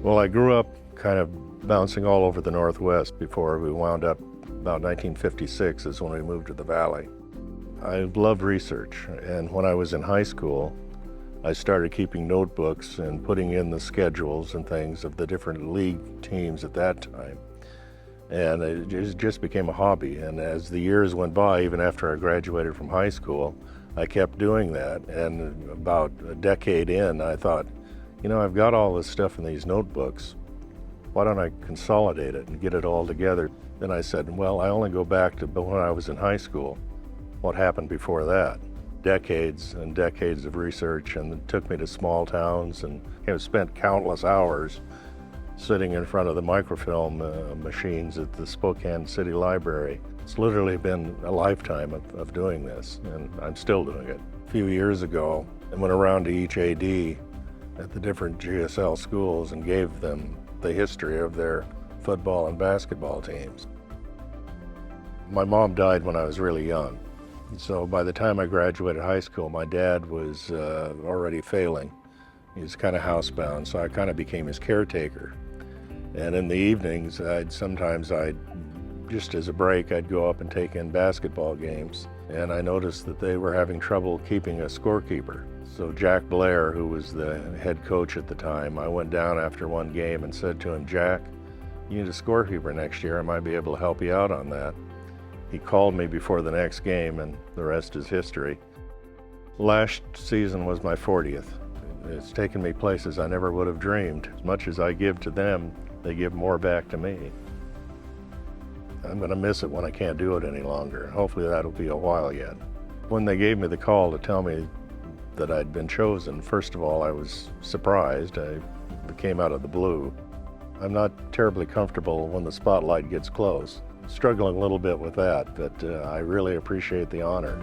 Well, I grew up kind of bouncing all over the Northwest before we wound up about 1956 is when we moved to the Valley. I loved research, and when I was in high school, I started keeping notebooks and putting in the schedules and things of the different league teams at that time. And it just became a hobby. And as the years went by, even after I graduated from high school, I kept doing that. And about a decade in, I thought, I've got all this stuff in these notebooks. Why don't I consolidate it and get it all together? Then I said, well, I only go back to when I was in high school. What happened before that? Decades and decades of research, and it took me to small towns and spent countless hours sitting in front of the microfilm machines at the Spokane City Library. It's literally been a lifetime of doing this, and I'm still doing it. A few years ago, I went around to each AD at the different GSL schools and gave them the history of their football and basketball teams. My mom died when I was really young. So by the time I graduated high school, my dad was already failing. He was kind of housebound, so I kind of became his caretaker. And in the evenings, just as a break, I'd go up and take in basketball games. And I noticed that they were having trouble keeping a scorekeeper. So Jack Blair, who was the head coach at the time, I went down after one game and said to him, Jack, you need a scorekeeper next year. I might be able to help you out on that. He called me before the next game, and the rest is history. Last season was my 40th. It's taken me places I never would have dreamed. As much as I give to them, they give more back to me. I'm going to miss it when I can't do it any longer. Hopefully that'll be a while yet. When they gave me the call to tell me that I'd been chosen, first of all, I was surprised. It came out of the blue. I'm not terribly comfortable when the spotlight gets close. Struggling a little bit with that, but I really appreciate the honor.